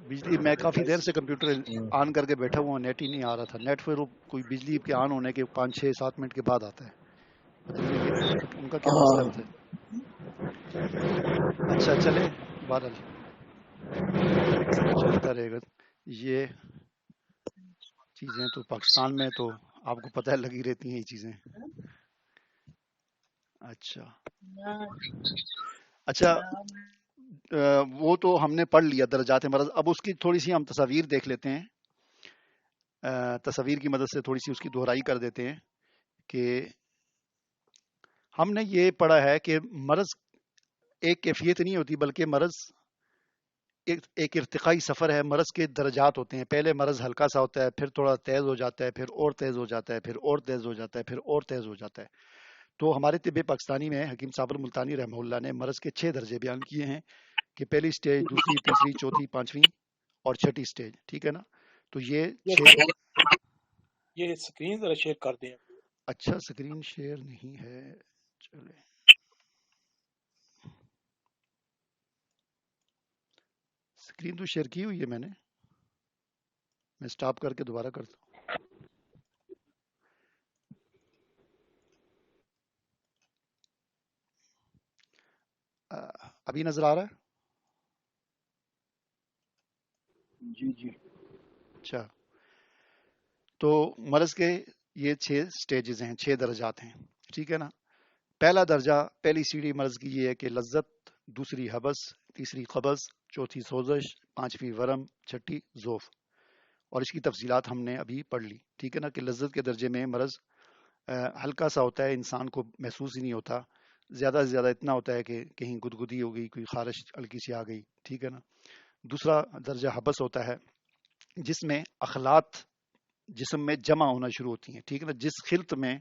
بجلی میں کافی دیر سے کمپیوٹر آن کر کے بیٹھا ہوا ہوں، نیٹ ہی نہیں آ رہا تھا. نیٹ پھر کوئی بجلی کے آن ہونے کے 5-6-7 منٹ کے بعد آتا ہے. پتہ نہیں یہ ان کا کیا مسئلہ ہوتا ہے. اچھا چلے، بہرحال چلتا رہے گا. یہ چیزیں تو پاکستان میں تو آپ کو پتہ ہے لگی رہتی ہیں یہ چیزیں. اچھا وہ تو ہم نے پڑھ لیا درجات مرض. اب اس کی تھوڑی سی ہم تصاویر دیکھ لیتے ہیں. تصاویر کی مدد سے تھوڑی سی اس کی دہرائی کر دیتے ہیں کہ ہم نے یہ پڑھا ہے کہ مرض ایک کیفیت نہیں ہوتی، بلکہ مرض ایک ارتقائی سفر ہے. مرض کے درجات ہوتے ہیں. پہلے مرض ہلکا سا ہوتا ہے، پھر تھوڑا تیز ہو جاتا ہے، پھر اور تیز ہو جاتا ہے، پھر اور تیز ہو جاتا ہے، پھر اور تیز ہو جاتا ہے. تو ہمارے طب پاکستانی میں حکیم صابر ملتانی رحمہ اللہ نے مرض کے 6 درجے بیان کیے ہیں کہ پہلی سٹیج، دوسری، تیسری، چوتھی، پانچویں اور چھٹی سٹیج. ٹھیک ہے نا؟ تو یہ 6. یہ اسکرین ذرا شیئر کر دیں. اچھا سکرین شیئر نہیں ہے، چلے سکرین تو شیئر کی ہوئی ہے میں سٹاپ کر کے دوبارہ کرتا ہوں. ابھی نظر آ رہا ہے؟ جی جی. اچھا تو مرض کے یہ 6 سٹیجز ہیں، 6 درجات ہیں. ٹھیک ہے نا؟ پہلا درجہ، پہلی سیڑھی مرض کی یہ ہے کہ لذت، دوسری حبس، تیسری قبض، چوتھی سوزش، پانچویں ورم، چھٹی ذوف. اور اس کی تفصیلات ہم نے ابھی پڑھ لی. ٹھیک ہے نا؟ کہ لذت کے درجے میں مرض ہلکا سا ہوتا ہے، انسان کو محسوس ہی نہیں ہوتا. زیادہ سے زیادہ اتنا ہوتا ہے کہ کہیں گدگدی ہو گئی، کوئی خارش ہلکی سی آ گئی. ٹھیک ہے نا؟ دوسرا درجہ حبس ہوتا ہے، جس میں اخلاط جسم میں جمع ہونا شروع ہوتی ہیں. ٹھیک ہے نا؟ جس خلط میں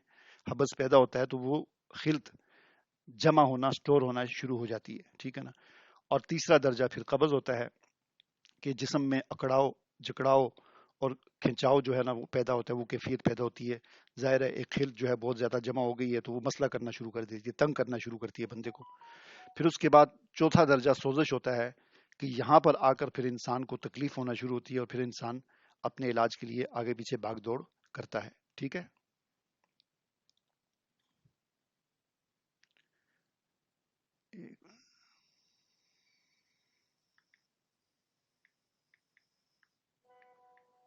حبس پیدا ہوتا ہے تو وہ خلط جمع ہونا، سٹور ہونا شروع ہو جاتی ہے. ٹھیک ہے نا؟ اور تیسرا درجہ پھر قبض ہوتا ہے کہ جسم میں اکڑاؤ، جکڑاؤ اور کھنچاؤ جو ہے نا وہ پیدا ہوتا ہے، وہ کیفیت پیدا ہوتی ہے. ظاہر ہے ایک خلط جو ہے بہت زیادہ جمع ہو گئی ہے تو وہ مسئلہ کرنا شروع کر دیتی ہے، تنگ کرنا شروع کرتی ہے بندے کو. پھر اس کے بعد چوتھا درجہ سوزش ہوتا ہے کہ یہاں پر آ کر پھر انسان کو تکلیف ہونا شروع ہوتی ہے اور پھر انسان اپنے علاج کے لیے آگے پیچھے بھاگ دوڑ کرتا ہے. ٹھیک ہے؟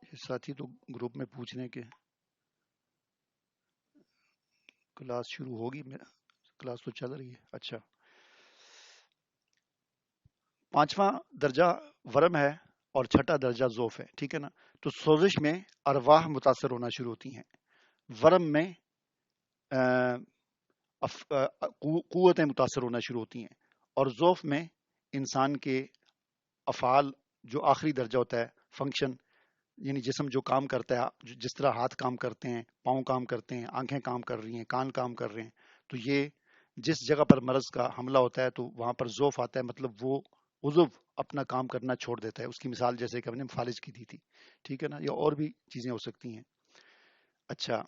یہ ساتھی تو گروپ میں پوچھ رہے ہیں کہ کلاس شروع ہوگی. کلاس تو چل رہی ہے. اچھا، پانچواں درجہ ورم ہے اور چھٹا درجہ ذوف ہے. ٹھیک ہے نا؟ تو سوزش میں ارواح متاثر ہونا شروع ہوتی ہیں، ورم میں قوتیں متاثر ہونا شروع ہوتی ہیں، اور ذوف میں انسان کے افعال، جو آخری درجہ ہوتا ہے فنکشن، یعنی جسم جو کام کرتا ہے، جس طرح ہاتھ کام کرتے ہیں، پاؤں کام کرتے ہیں، آنکھیں کام کر رہی ہیں، کان کام کر رہے ہیں. تو یہ جس جگہ پر مرض کا حملہ ہوتا ہے تو وہاں پر ذوف آتا ہے، مطلب وہ عضو اپنا کام کرنا چھوڑ دیتا ہے. اس کی مثال جیسے کہ ہم نے فالج کی دی تھی. ٹھیک ہے نا؟ یا اور بھی چیزیں ہو سکتی ہیں. اچھا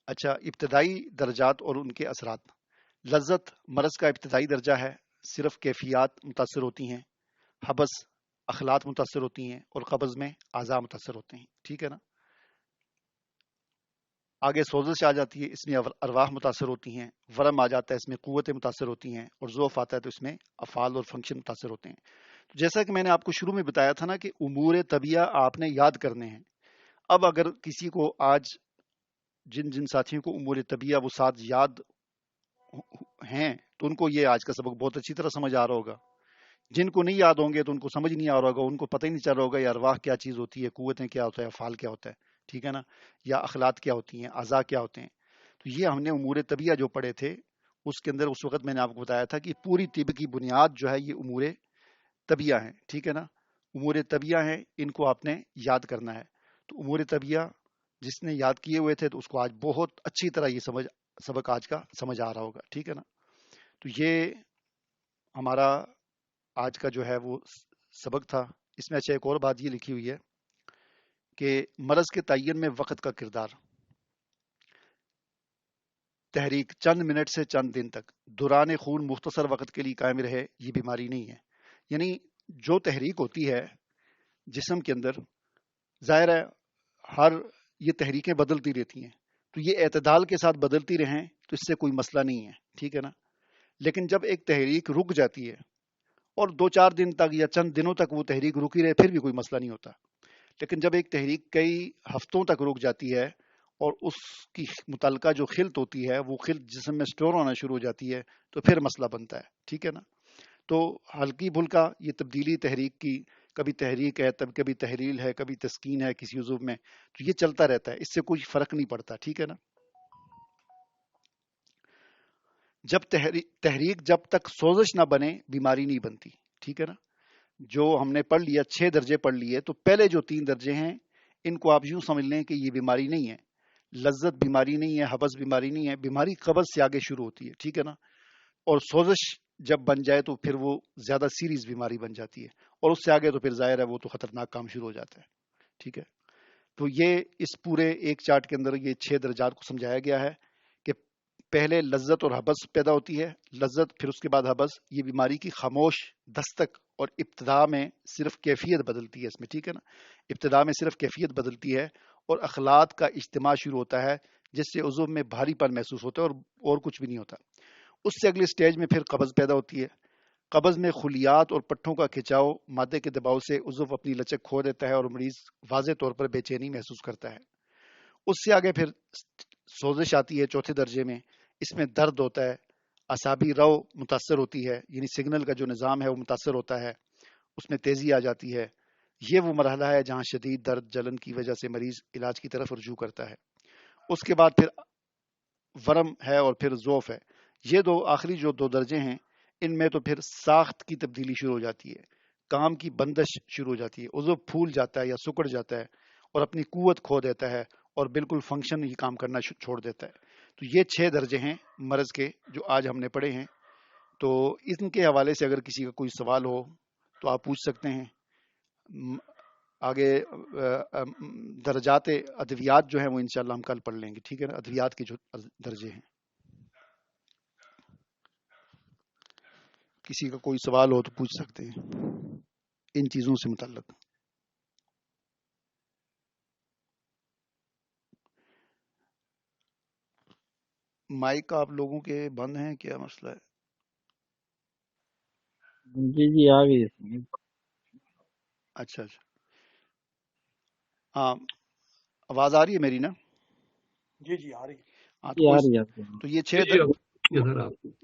اچھا ابتدائی درجات اور ان کے اثرات. لذت مرض کا ابتدائی درجہ ہے، صرف کیفیات متاثر ہوتی ہیں. حبس اخلاط متاثر ہوتی ہیں، اور قبض میں اعضاء متاثر ہوتے ہیں. ٹھیک ہے نا؟ آگے سوزش آ جاتی ہے، اس میں ارواح متاثر ہوتی ہیں. ورم آ جاتا ہے، اس میں قوتیں متاثر ہوتی ہیں. اور ذوف آتا ہے تو اس میں افعال اور فنکشن متاثر ہوتے ہیں. تو جیسا کہ میں نے آپ کو شروع میں بتایا تھا نا کہ امور طبیعہ آپ نے یاد کرنے ہیں. اب اگر کسی کو آج جن جن ساتھیوں کو امور طبیعہ وہ ساتھ یاد ہیں تو ان کو یہ آج کا سبق بہت اچھی طرح سمجھ آ رہا ہوگا. جن کو نہیں یاد ہوں گے تو ان کو سمجھ نہیں آ رہا ہوگا، ان کو پتہ ہی نہیں چل رہا ہوگا یہ ارواح کیا چیز ہوتی ہے، قوتیں کیا ہوتا ہے، افعال کیا ہوتا ہے. ٹھیک ہے نا؟ یا اخلاط کیا ہوتی ہیں، اعضاء کیا ہوتے ہیں. تو یہ ہم نے امور طبیعہ جو پڑھے تھے اس کے اندر اس وقت میں نے آپ کو بتایا تھا کہ پوری طب کی بنیاد جو ہے یہ امور طبیعہ ہیں. ٹھیک ہے نا؟ امور طبیعہ ہیں، ان کو آپ نے یاد کرنا ہے. تو امور طبیعہ جس نے یاد کیے ہوئے تھے تو اس کو آج بہت اچھی طرح یہ سبق آج کا سمجھ آ رہا ہوگا، ٹھیک ہے نا. تو یہ ہمارا آج کا جو ہے وہ سبق تھا. اس میں اچھا ایک اور بات یہ لکھی ہوئی ہے کہ مرض کے تعین میں وقت کا کردار. تحریک چند منٹ سے چند دن تک دوران خون مختصر وقت کے لیے قائم رہے، یہ بیماری نہیں ہے. یعنی جو تحریک ہوتی ہے جسم کے اندر، ظاہر ہے ہر یہ تحریکیں بدلتی رہتی ہیں، تو یہ اعتدال کے ساتھ بدلتی رہیں تو اس سے کوئی مسئلہ نہیں ہے، ٹھیک ہے نا. لیکن جب ایک تحریک رک جاتی ہے اور 2-4 دن تک یا چند دنوں تک وہ تحریک رکی رہے پھر بھی کوئی مسئلہ نہیں ہوتا. لیکن جب ایک تحریک کئی ہفتوں تک رک جاتی ہے اور اس کی متعلقہ جو خلط ہوتی ہے وہ خلط جسم میں سٹور ہونا شروع ہو جاتی ہے تو پھر مسئلہ بنتا ہے، ٹھیک ہے نا. تو ہلکی بھلکا یہ تبدیلی تحریک کی، کبھی تحریک ہے تب کبھی تحلیل ہے کبھی تسکین ہے کسی عضو میں، تو یہ چلتا رہتا ہے، اس سے کوئی فرق نہیں پڑتا، ٹھیک ہے نا. جب تحریک جب تک سوزش نہ بنے بیماری نہیں بنتی، ٹھیک ہے نا. جو ہم نے پڑھ لیا 6 درجے پڑھ لیے، تو پہلے جو 3 درجے ہیں ان کو آپ یوں سمجھ لیں کہ یہ بیماری نہیں ہے. لذت بیماری نہیں ہے، حبس بیماری نہیں ہے، بیماری قبض سے آگے شروع ہوتی ہے، ٹھیک ہے نا. اور سوزش جب بن جائے تو پھر وہ زیادہ سیریز بیماری بن جاتی ہے، اور اس سے آگے تو پھر ظاہر ہے وہ تو خطرناک کام شروع ہو جاتا ہے، ٹھیک ہے. تو یہ اس پورے ایک چارٹ کے اندر یہ 6 درجات کو سمجھایا گیا ہے کہ پہلے لذت اور حبس پیدا ہوتی ہے، لذت پھر اس کے بعد حبس. یہ بیماری کی خاموش دستک اور ابتدا میں صرف کیفیت بدلتی ہے اس میں، ٹھیک ہے نا. ابتدا میں صرف کیفیت بدلتی ہے اور اخلاط کا اجتماع شروع ہوتا ہے جس سے عضو میں بھاری پن محسوس ہوتا ہے اور کچھ بھی نہیں ہوتا. اس سے اگلی سٹیج میں پھر قبض پیدا ہوتی ہے. قبض میں خلیات اور پٹھوں کا کھچاؤ مادے کے دباؤ سے عضو اپنی لچک کھو دیتا ہے اور مریض واضح طور پر بے چینی محسوس کرتا ہے. اس سے آگے پھر سوزش آتی ہے 4تھے درجے میں. اس میں درد ہوتا ہے، اعصابی رو متاثر ہوتی ہے، یعنی سگنل کا جو نظام ہے وہ متاثر ہوتا ہے، اس میں تیزی آ جاتی ہے. یہ وہ مرحلہ ہے جہاں شدید درد جلن کی وجہ سے مریض علاج کی طرف رجوع کرتا ہے. اس کے بعد پھر ورم ہے اور پھر ضعف ہے. یہ آخری جو 2 درجے ہیں ان میں تو پھر ساخت کی تبدیلی شروع ہو جاتی ہے، کام کی بندش شروع ہو جاتی ہے، عضو پھول جاتا ہے یا سکڑ جاتا ہے اور اپنی قوت کھو دیتا ہے اور بالکل فنکشن ہی کام کرنا چھوڑ دیتا ہے. تو یہ 6 درجے ہیں مرض کے جو آج ہم نے پڑھے ہیں. تو ان کے حوالے سے اگر کسی کا کوئی سوال ہو تو آپ پوچھ سکتے ہیں. آگے درجات ادویات جو ہیں وہ انشاءاللہ ہم کل پڑھ لیں گے، ٹھیک ہے نا. ادویات کے جو درجے ہیں، کسی کا کوئی سوال ہو تو پوچھ سکتے ہیں ان چیزوں سے متعلق. مائک آپ لوگوں کے بند ہیں، کیا مسئلہ ہے؟ جی آ گئی. اچھا ہاں، آواز آ رہی ہے میری نا؟ جی آ رہی ہے. ہاں جی آ رہی ہے. تو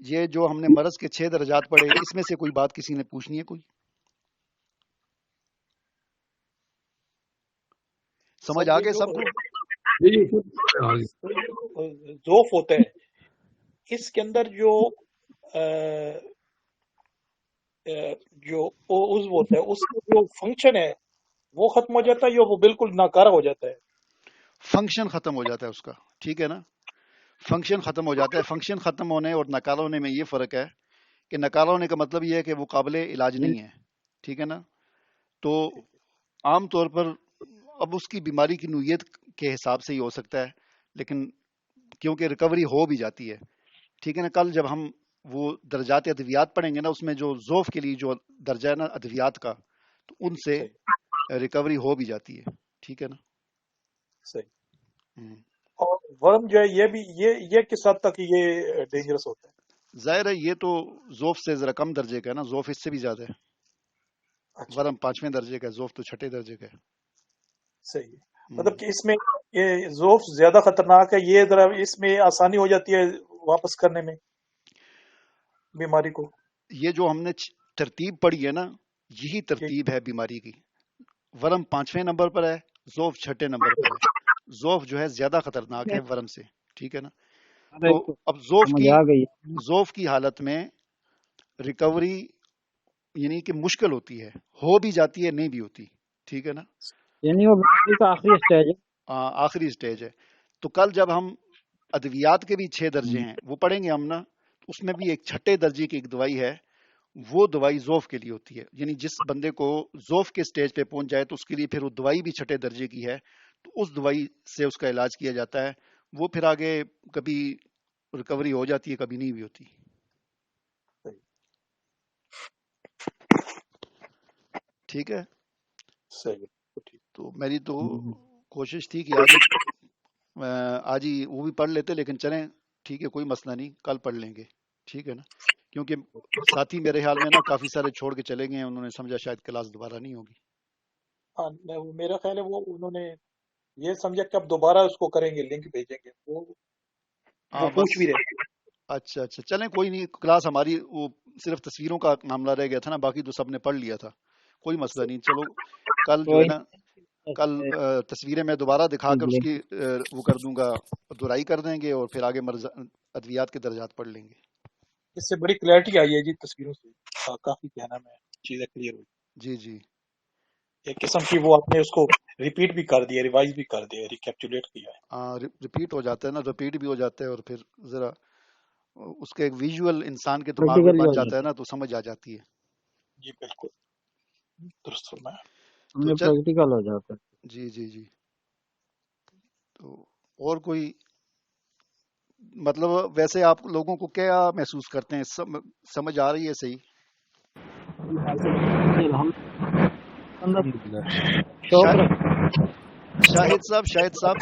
یہ جو ہم نے مرض کے 6 درجات پڑھے، اس میں سے کوئی بات کسی نے پوچھنی ہے؟ کوئی سمجھ آ گئے سب کو؟ ضعف ہوتا ہے اس کے اندر جو عضو ہوتا ہے اس کا جو فنکشن ہے وہ ختم ہو جاتا ہے یا وہ بالکل ناکارہ ہو جاتا ہے؟ فنکشن ختم ہو جاتا ہے اس کا، ٹھیک ہے نا. فنکشن ختم ہو جاتا ہے. فنکشن ختم ہونے اور ناکارہ ہونے میں یہ فرق ہے کہ ناکارہ ہونے کا مطلب یہ ہے کہ وہ قابل علاج نہیں ہے، ٹھیک ہے نا. تو عام طور پر اب اس کی بیماری کی نوعیت کے حساب سے ہی ہو سکتا ہے، لیکن کیونکہ ریکوری ہو بھی جاتی ہے، ٹھیک ہے نا. کل جب ہم وہ درجات ادویات پڑھیں گے نا، اس میں جو ضعف کے لیے جو درجہ ہے نا ادویات کا، تو ان سے ریکوری ہو بھی جاتی ہے، ٹھیک ہے نا. صحیح. اور ورم جو ہے یہ بھی یہ کس حد تک یہ ڈینجرس ہوتا ہے؟ ظاہر ہے یہ تو ضعف سے ذرا کم درجے کا ہے نا، ضعف اس سے بھی زیادہ ہے. ورم 5ویں درجے کا ہے، ضعف تو 6 درجے کا ہے. صحیح. مطلب کہ اس میں یہ ضعف زیادہ خطرناک ہے، یہ ذرا اس میں آسانی ہو جاتی ہے واپس کرنے میں بیماری کو. یہ جو ہم نے ترتیب پڑھی ہے نا، یہی ترتیب ہے بیماری کی. ورم 5ویں نمبر پر ہے، ضعف 6 نمبر پر ہے. ضعف جو ہے زیادہ خطرناک ہے ورم سے، ٹھیک ہے نا. تو اب ضعف کی حالت میں ریکوری یعنی کہ مشکل ہوتی ہے، ہو بھی جاتی ہے نہیں بھی ہوتی، ٹھیک ہے نا. یعنی وہ بیماری کا آخری سٹیج ہے. آخری سٹیج ہے. تو کل جب ہم ادویات کے بھی 6 درجے ہیں وہ پڑھیں گے ہم نا، اس میں بھی ایک چھٹے درجے کی ایک دوائی ہے، وہ دوائی ذوف کے لیے ہوتی ہے. یعنی جس بندے کو ذوف کے سٹیج پہ پہنچ جائے تو اس کے لیے پھر وہ دوائی بھی چھٹے درجے کی ہے، تو اس دوائی سے اس کا علاج کیا جاتا ہے. وہ پھر آگے کبھی ریکوری ہو جاتی ہے، کبھی نہیں بھی ہوتی. ٹھیک ہے. صحیح. تو میری تو کوشش تھی کہ آج ہی وہ بھی پڑھ لیتے، لیکن چلیں ٹھیک ہے، کوئی مسئلہ نہیں، کل پڑھ لیں گے. ٹھیک ہے نا، کیونکہ ساتھی میرے خیال میں نا کافی سارے چھوڑ کے چلے گئے ہیں، انہوں نے سمجھا شاید کلاس دوبارہ نہیں ہوگی. ہاں میرا خیال ہے وہ انہوں نے یہ سمجھا کہ اب دوبارہ اس کو کریں گے، لنک بھیجیں گے، وہ بس پوچھ بھی رہے. اچھا چلیں کوئی نہیں، کلاس ہماری وہ صرف تصویروں کا معاملہ رہ گیا تھا نا، باقی تو سب نے پڑھ لیا تھا، کوئی مسئلہ نہیں. چلو کل جو ہے نا، کل تصویریں میں دوبارہ دکھا کر اس کی وہ کر دوں گا، دہرائی کر دیں گے، اور پھر آگے ادویات کے درجات پڑھ لیں گے. اس سے بڑی کلیئرٹی آئی ہے جی تصویروں سے، کافی کہنا میں چیزیں کلیئر ہوئی. جی ایک قسم کی وہ آپ نے اس کو ریپیٹ بھی کر دیا، ریوائز بھی کر دیا، ریکیپچولیٹ کیا ہے. ریپیٹ ہو جاتا ہے نا، ریپیٹ بھی ہو جاتا ہے، اور پھر ذرا اس کا ایک ویژول انسان کے دماغ میں بن جاتا ہے نا، تو سمجھ آ جاتی ہے. جی بالکل درست فرمایا. تو پریکٹیکل ہو جاتا ہے. جی. تو اور کوئی مطلب ویسے آپ لوگوں کو کیا محسوس کرتے ہیں، سمجھ آ رہی ہے صحیح؟ شاہد صاحب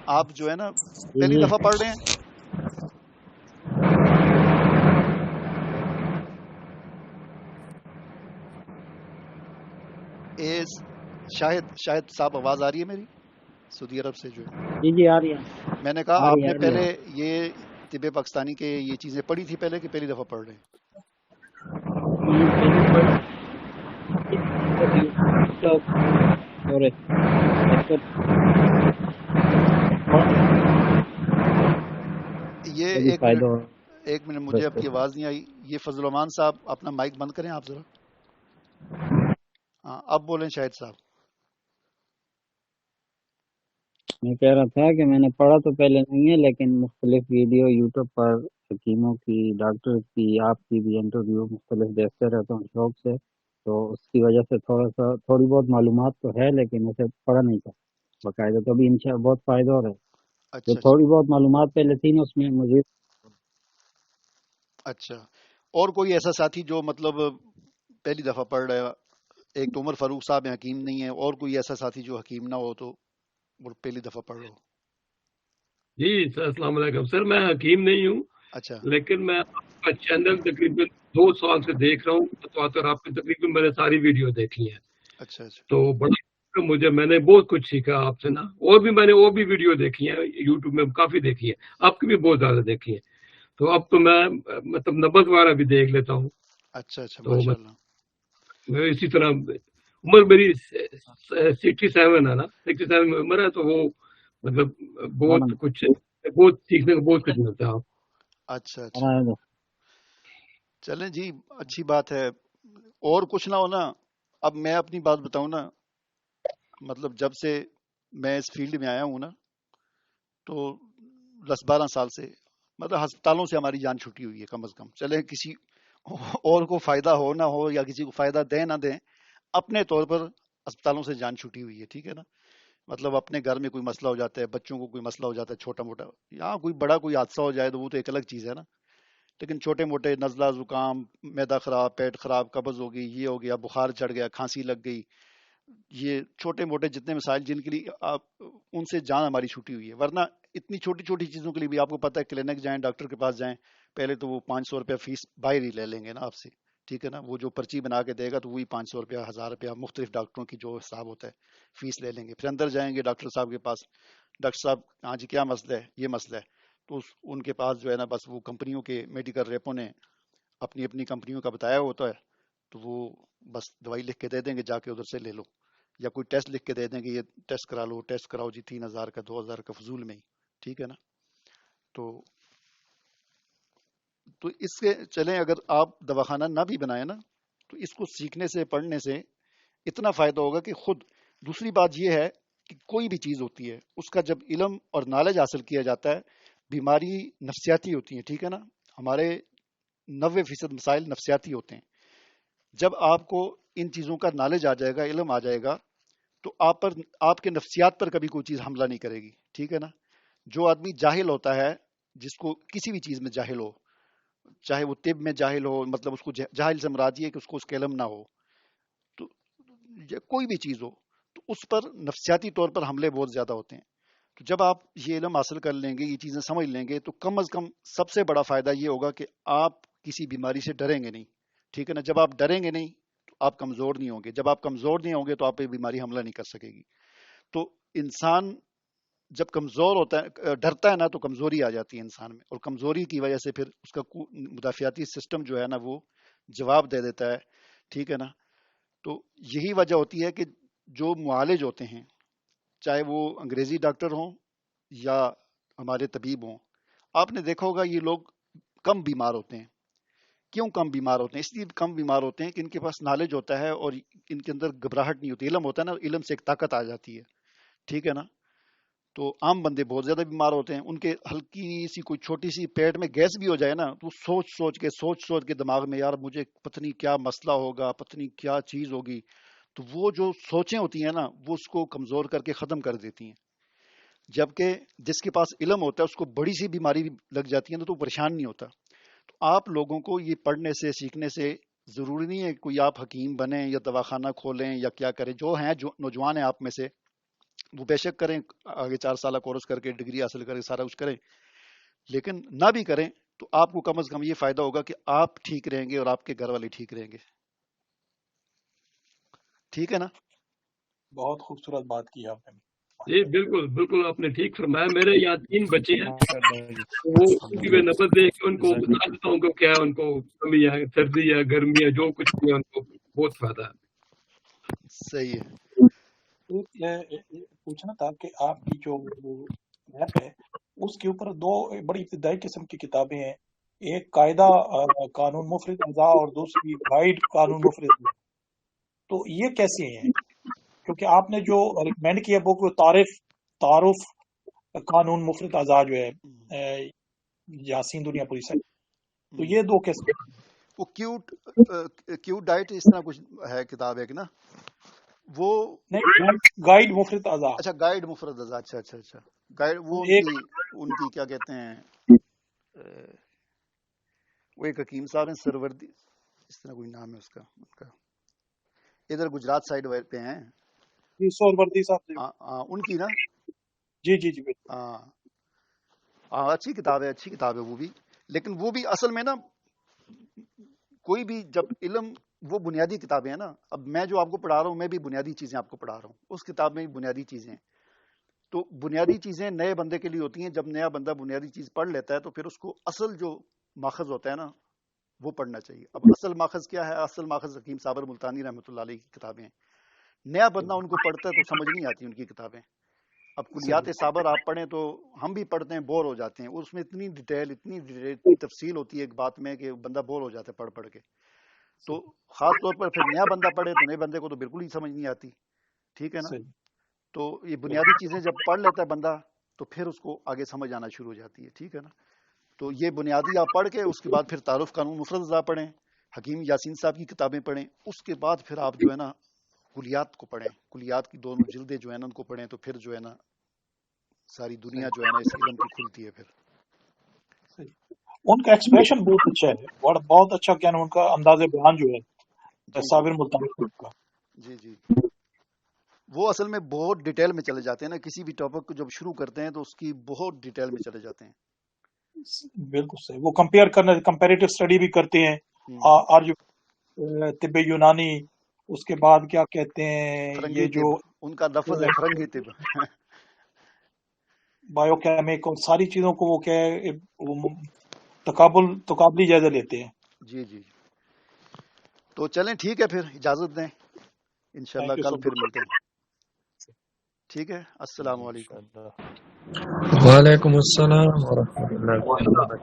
آپ جو ہے نا پہلی دفعہ پڑھ رہے ہیں؟ شاہد صاحب آواز آ رہی ہے میری سعودی عرب سے جو ہے؟ جی آ رہی ہے. میں نے کہا آپ نے پہلے یہ طب پاکستانی کے یہ چیزیں پڑھی تھی پہلے کہ پہلی دفعہ پڑھ رہے ہیں؟ یہ ایک منٹ مجھے آپ کی آواز نہیں آئی. یہ فضل الرحمان صاحب اپنا مائک بند کریں آپ ذرا. ہاں اب بولیں شاہد صاحب. میں کہہ رہا تھا کہ میں نے پڑھا تو پہلے نہیں ہے، لیکن مختلف ویڈیو یوٹیوب پر حکیموں کی، ڈاکٹر کی، آپ کی بھی انٹرویو مختلف دیکھتے رہتا ہوں شوق سے، تو اس کی وجہ سے تھوڑی بہت معلومات تو ہے، لیکن اسے پڑھا نہیں تھا باقاعدہ. تو ابھی انشاءاللہ بہت فائدہ ہو رہا ہے. جو تھوڑی بہت معلومات پہلے تھی نا اس میں مجھے. اچھا، اور کوئی ایسا ساتھی جو مطلب پہلی دفعہ پڑھ رہا ہے؟ ایک تو عمر فاروق صاحب ہیں، حکیم نہیں ہے، اور کوئی ایسا ساتھی جو حکیم نہ ہو تو پہلی دفعہ پڑھ رہا ہو؟ جی السلام علیکم سر، میں حکیم نہیں ہوں. اچھا. لیکن میں آپ کا چینل تقریباً 2 سال سے دیکھ رہا ہوں، آپ کی تقریباً میں نے ساری ویڈیو دیکھی ہیں. اچھا. تو بڑا میں نے بہت کچھ سیکھا آپ سے نا، اور بھی میں نے اور بھی ویڈیو دیکھی ہیں یوٹیوب میں، کافی دیکھی ہے، آپ کی بھی بہت زیادہ دیکھی ہے. تو اب تو میں مطلب نبض وغیرہ بھی دیکھ لیتا ہوں. اچھا تو ماشاءاللہ. میں اسی طرح عمر میری 67 ہے نا، 67 میں عمر ہے، تو وہ مطلب بہت سیکھنے کو بہت کچھ ملتا ہے. اچھا چلیں جی، اچھی بات ہے. اور کچھ نہ ہونا. اب میں اپنی بات بتاؤں نا، مطلب جب سے میں اس فیلڈ میں آیا ہوں نا، تو 10-12 سال سے مطلب ہسپتالوں سے ہماری جان چھٹی ہوئی ہے کم از کم. چلے کسی اور کو فائدہ ہو نہ ہو، یا کسی کو فائدہ دیں نہ دیں، اپنے طور پر ہسپتالوں سے جان چھٹی ہوئی ہے. ٹھیک ہے نا، مطلب اپنے گھر میں کوئی مسئلہ ہو جاتا ہے، بچوں کو کوئی مسئلہ ہو جاتا ہے چھوٹا موٹا، یا کوئی بڑا کوئی حادثہ ہو جائے تو وہ تو ایک الگ چیز ہے نا. لیکن چھوٹے موٹے نزلہ، زکام، معدہ خراب، پیٹ خراب، قبض ہو گئی، یہ ہو گیا، بخار چڑھ گیا، کھانسی لگ گئی، یہ چھوٹے موٹے جتنے مسائل جن کے لیے آپ ان سے جان ہماری چھوٹی ہوئی ہے. ورنہ اتنی چھوٹی چھوٹی چیزوں کے لیے بھی آپ کو پتہ ہے، کلینک جائیں، ڈاکٹر کے پاس جائیں، پہلے تو وہ 500 روپیہ فیس باہر ہی لے لیں گے نا آپ سے. ٹھیک ہے نا، وہ جو پرچی بنا کے دے گا تو وہی 500 روپیہ، 1000 روپیہ مختلف ڈاکٹروں کی جو حساب ہوتا ہے فیس لے لیں گے. پھر اندر جائیں گے ڈاکٹر صاحب کے پاس، ڈاکٹر صاحب ہاں جی کیا مسئلہ ہے؟ یہ مسئلہ ہے. تو ان کے پاس جو ہے نا بس وہ کمپنیوں کے میڈیکل ریپوں نے اپنی اپنی کمپنیوں کا بتایا ہوتا ہے، تو وہ بس دوائی لکھ کے دے دیں گے، جا کے ادھر سے لے لو. یا کوئی ٹیسٹ لکھ کے دے دیں گے، یہ ٹیسٹ کرا لو، ٹیسٹ کراؤ جی 3000 کا 2000 کا فضول میں ہی. ٹھیک ہے نا. تو اس کے چلیں، اگر آپ دواخانہ نہ بھی بنائیں نا، تو اس کو سیکھنے سے، پڑھنے سے اتنا فائدہ ہوگا کہ خود. دوسری بات یہ ہے کہ کوئی بھی چیز ہوتی ہے اس کا جب علم اور نالج حاصل کیا جاتا ہے، بیماری نفسیاتی ہوتی ہے، ٹھیک ہے نا، ہمارے 90% مسائل نفسیاتی ہوتے ہیں. جب آپ کو ان چیزوں کا نالج آ جائے گا، علم آ جائے گا، تو آپ کے نفسیات پر کبھی کوئی چیز حملہ نہیں کرے گی، ٹھیک ہے نا. جو آدمی جاہل ہوتا ہے، جس کو کسی بھی چیز میں جاہل ہو، چاہے وہ طب میں جاہل ہو، مطلب اس کو جاہل سے مراد یہ ہے کہ اس کو اس کا علم نہ ہو، تو کوئی بھی چیز ہو تو اس پر نفسیاتی طور پر حملے بہت زیادہ ہوتے ہیں. تو جب آپ یہ علم حاصل کر لیں گے، یہ چیزیں سمجھ لیں گے، تو کم از کم سب سے بڑا فائدہ یہ ہوگا کہ آپ کسی بیماری سے ڈریں گے نہیں، ٹھیک ہے نا. جب آپ ڈریں گے نہیں تو آپ کمزور نہیں ہوں گے، جب آپ کمزور نہیں ہوں گے تو آپ پہ بیماری حملہ نہیں کر سکے گی. تو انسان جب کمزور ہوتا ہے، ڈرتا ہے نا، تو کمزوری آ جاتی ہے انسان میں، اور کمزوری کی وجہ سے پھر اس کا مدافعاتی سسٹم جو ہے نا وہ جواب دے دیتا ہے، ٹھیک ہے نا. تو یہی وجہ ہوتی ہے کہ جو معالج ہوتے ہیں، چاہے وہ انگریزی ڈاکٹر ہوں یا ہمارے طبیب ہوں، آپ نے دیکھا ہوگا یہ لوگ کم بیمار ہوتے ہیں. کیوں کم بیمار ہوتے ہیں؟ اس لیے کم بیمار ہوتے ہیں کہ ان کے پاس نالج ہوتا ہے اور ان کے اندر گھبراہٹ نہیں ہوتی. علم ہوتا ہے نا، علم سے ایک طاقت آ جاتی ہے، ٹھیک ہے نا. تو عام بندے بہت زیادہ بیمار ہوتے ہیں، ان کے ہلکی سی کوئی چھوٹی سی پیٹ میں گیس بھی ہو جائے نا، تو سوچ کے دماغ میں، یار مجھے پتہ نہیں کیا مسئلہ ہوگا، پتہ نہیں کیا چیز ہوگی، تو وہ جو سوچیں ہوتی ہیں نا وہ اس کو کمزور کر کے ختم کر دیتی ہیں. جبکہ جس کے پاس علم ہوتا ہے اس کو بڑی سی بیماری بھی لگ جاتی ہے نا تو پریشان نہیں ہوتا. تو آپ لوگوں کو یہ پڑھنے سے، سیکھنے سے ضروری نہیں ہے کوئی آپ حکیم بنیں یا دواخانہ کھولیں یا کیا کریں. جو ہیں، جو نوجوان ہیں آپ میں سے، وہ بے شک کریں، آگے 4 سالہ کورس کر کے ڈگری حاصل کریں، سارا کچھ کریں. لیکن نہ بھی کریں تو آپ کو کم از کم یہ فائدہ ہوگا کہ آپ ٹھیک رہیں گے اور آپ کے گھر والے ٹھیک رہیں گے، ٹھیک ہے نا. بہت خوبصورت بات کی آپ نے. جی بالکل بالکل، آپ نے ٹھیک فرمایا. میرے یہاں 3 بچے ہیں، وہ کی میں نفس دے کے ان کو بتا دیتا ہوں کہ کیا ان کو کمی ہے، سردی ہے، گرمی ہے، جو کچھ بھی ہے، ان کو بہت فائدہ ہے. صحیح ہے. پوچھنا تھا کہ آپ کی جو ایپ ہے اس کے اوپر 2 بڑی ابتدائی قسم کی کتابیں ہیں، ایک قاعدہ قانون مفرد اعضاء اور دوسری گائیڈ قانون مفرد اعضاء. تو یہ کیسے ہیں؟ کیونکہ آپ نے جو ریکمینڈ کیا بک تعارف قانون مفرد اعضاء جو ہے یاسین دنیا پوری سے، تو یہ 2 کیسے؟ وہ کیوٹ ڈائٹ اس طرح کچھ ہے کتاب ہے کہ نا، وہ گائیڈ مفرد اعضاء. اچھا گائیڈ مفرد اعضاء، اچھا گائیڈ، وہ ان کی کیا کہتے ہیں، وہ ایک حکیم صاحب ہیں سروردی، اس طرح کوئی نام ہے اس کا، ان کا ادھر گجرات سائڈ پہ ہیں، سروردی صاحب، ان کی نا. جی اچھی کتاب ہے وہ بھی. لیکن وہ بھی اصل میں نا، کوئی بھی جب علم، وہ بنیادی کتابیں ہیں نا. اب میں جو آپ کو پڑھا رہا ہوں، میں بھی بنیادی چیزیں آپ کو پڑھا رہا ہوں، اس کتاب میں بھی بنیادی چیزیں ہیں. تو بنیادی چیزیں نئے بندے کے لیے ہوتی ہیں. جب نیا بندہ بنیادی چیز پڑھ لیتا ہے تو پھر اس کو اصل جو ماخذ ہوتا ہے نا وہ پڑھنا چاہیے. اب اصل ماخذ کیا ہے؟ اصل ماخذ حکیم صابر ملتانی رحمۃ اللہ علیہ کی کتابیں ہیں. نیا بندہ ان کو پڑھتا ہے تو سمجھ نہیں آتی ان کی کتابیں. اب کلیات صابر آپ پڑھیں تو ہم بھی پڑھتے ہیں، بور ہو جاتے ہیں. اس میں اتنی ڈیٹیل، اتنی تفصیل ہوتی ہے ایک بات میں کہ بندہ بور ہو جاتا ہے پڑھ کے. تو خاص طور پر پھر نیا بندہ پڑھے تو نئے بندے کو تو بالکل ہی سمجھ نہیں آتی، ٹھیک ہے نا. تو یہ بنیادی چیزیں جب پڑھ لیتا ہے بندہ تو پھر اس کو آگے سمجھ آنا شروع ہو جاتی ہے، ٹھیک ہے نا. تو یہ بنیادی آپ پڑھ کے اس کے بعد پھر تعارف قانون مفرد اعضاء پڑھیں، حکیم یاسین صاحب کی کتابیں پڑھیں. اس کے بعد پھر آپ جو ہے نا کلیات کو پڑھیں، کلیات کی 2 جلدیں جو ہے نا ان کو پڑھیں. تو پھر جو ہے نا ساری دنیا جو ہے نا اس علم کی کھلتی ہے. پھر ان کا ایکسپریشن بہت اچھا ہے، بہت اچھا، کیا ان کا انداز بیان جو ہے صابر ملتانی کا. جی وہ اصل میں بہت ڈیٹیل میں چلے جاتے ہیں نا. کسی بھی ٹاپک کو جب شروع کرتے ہیں تو اس کی بہت ڈیٹیل میں چلے جاتے ہیں. بالکل صحیح. وہ کمپیریٹو اسٹڈی بھی کرتے ہیں، اور جو طب یونانی، اس کے بعد کیا کہتے ہیں، یہ جو ان کا لفظ ہے فرنگی طب، بایو کیمک، اور ساری چیزوں کو وہ کیا ہے تقابلی جائزہ لیتے ہیں. جی تو چلیں ٹھیک ہے، پھر اجازت دیں، انشاءاللہ کل پھر ملتے ہیں. ٹھیک ہے، السلام علیکم. وعلیکم السلام ورحمۃ اللہ وبرکاتہ.